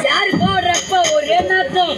யாரு போடுறப்ப ஒரே நாத்தம்.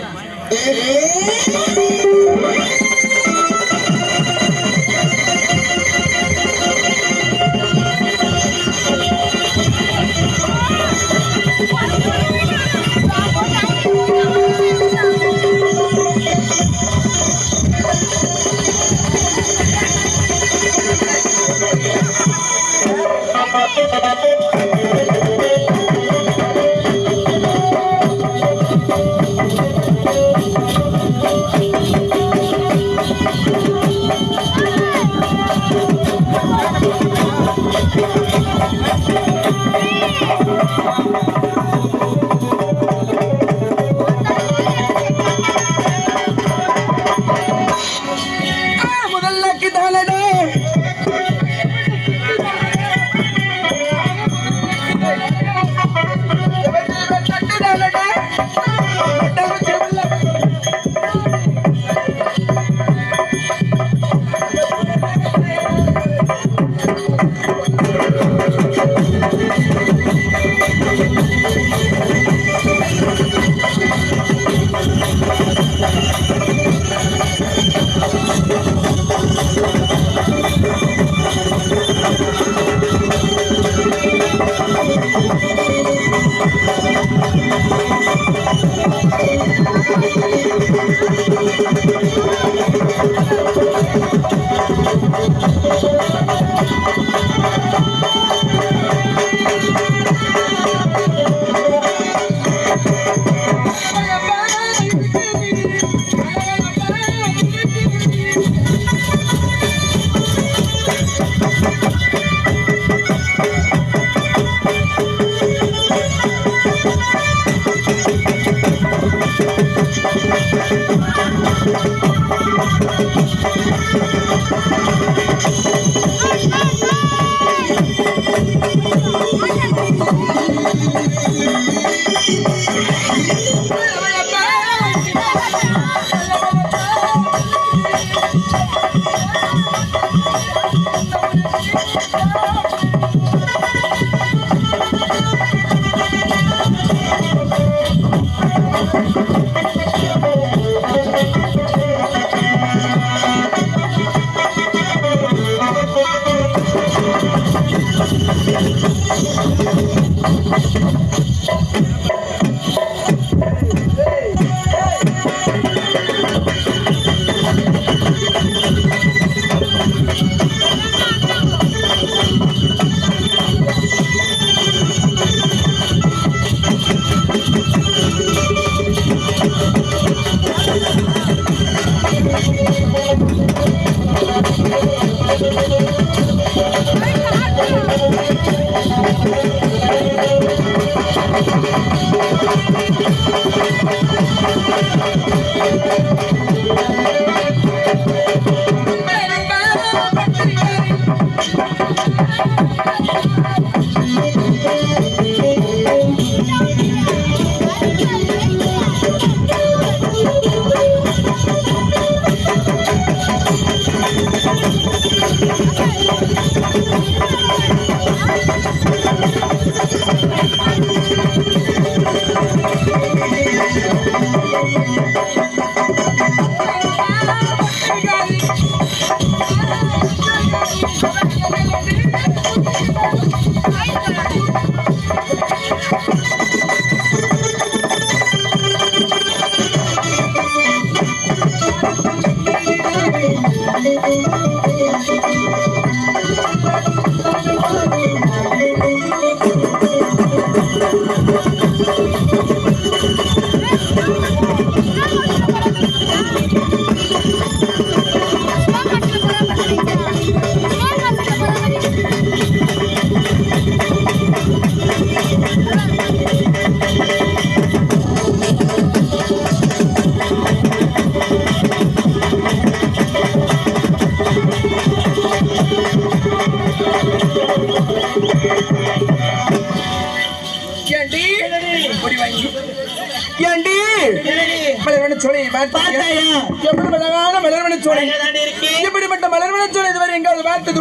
இப்படிப்பட்ட மலர்வன சோலை இதுவரை எங்காவது பார்த்தது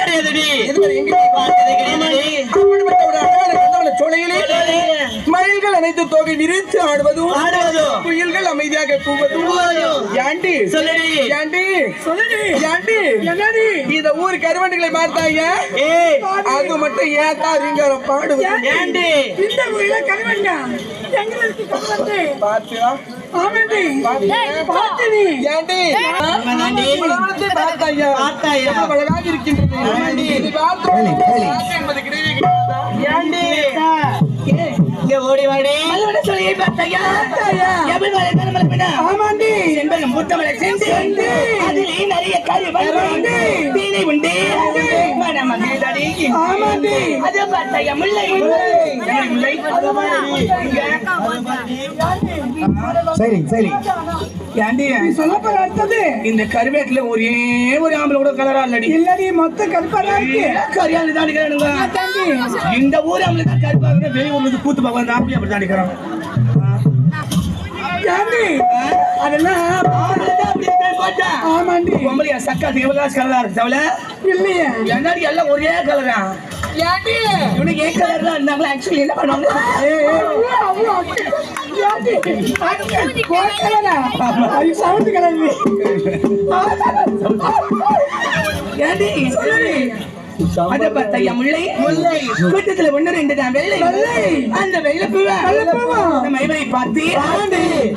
கிடையாது. சோலையிலே மயில்கள் அனைத்து தொகை விரித்து ஆடுவதும் குயில்கள் அமைதியாக கூவதும். ஏண்டி இந்த ஊர் கருவண்டிகளை பார்த்தாங்க, அது மட்டும் ஏத்தா ரீங்காரம் பாடுவது. இந்த ஊர்ல கருவண்டா பாத்தியா? ஓடி வாடி நிறைய கறி உண்டு. சரி சரி சொல்லப்படாது. இந்த கருவேட்டில ஒரே ஒரு ஆம்பளை கூட கலரா இல்லடி, மொத்த கருப்பாடா கரியாளி தான். இந்த ஊர் ஆம்பளை தான் கருப்பா, வெளியூர்ல கூத்து பார்க்க ஆம்பளை அப்படி தான் அடிக்கிறான். சக்கா கலரா இருக்கு தவிர இல்லையே, எல்லாம் ஒரே கலரா. இவனுக்கு ஏன் கலர் தான் இருந்தாங்களா? ஆக்சுவலி என்ன பண்ணுவாங்க,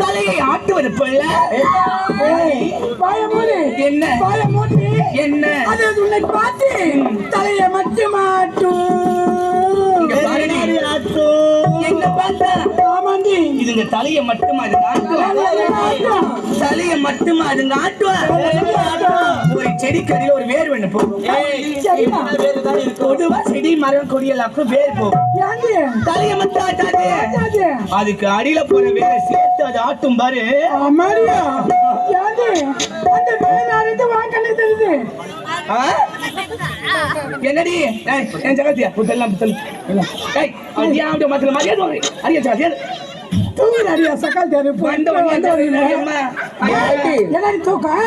தலையை ஆட்டுவது போல என்ன பார்த்து தலையை மட்டும் மாட்டும். என்ன பார்த்தா இதுங்க தலையை மட்டுமா தலையை மட்டுமா அது ஒரு செடி கடியில ஒரு வேர் வேணும் போகும். பொதுவா செடி மரம் கொடியெல்லாம் வேர் போகும், தலையை மட்டும் ஆட்டாது. அதுக்கு அடியில போற வேற சேர்த்து அது ஆட்டும் பாரு. என்னடி என் ஜகத்தியா புத்தெல்லாம் புத்தல் மரியாதை தூங்குறாடியா சக்கால் தேரு வந்த உடனே அம்மா என்னடி தூக்கம்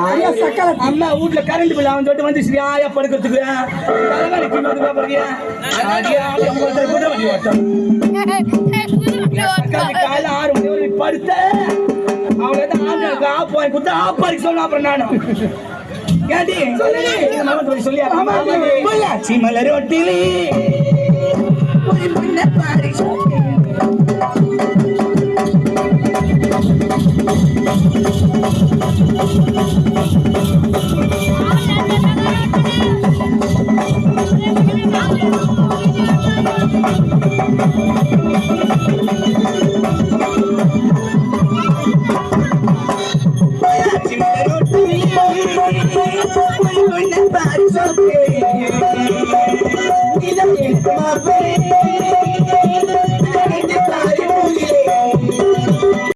ஐயா சக்கால அம்மா வீட்டுல கரண்ட் பில் அவன் சொல்லிட்டு வந்து சரியா படுக்கிறதுக்கு தலைவலிக்கு வந்து பாப்பறியா அடியா உங்களுக்கு கூட வண்டி ஓட்டம் காலைல 6 மணி வரை படுத்த அவனை தான் ஆம்பளுக்கு ஆப் வாங்கி கொடுத்து ஆப் வாங்கி சொன்ன அப்புறம் நானும் ஏடி சொல்லி சிமல ரொட்டிலே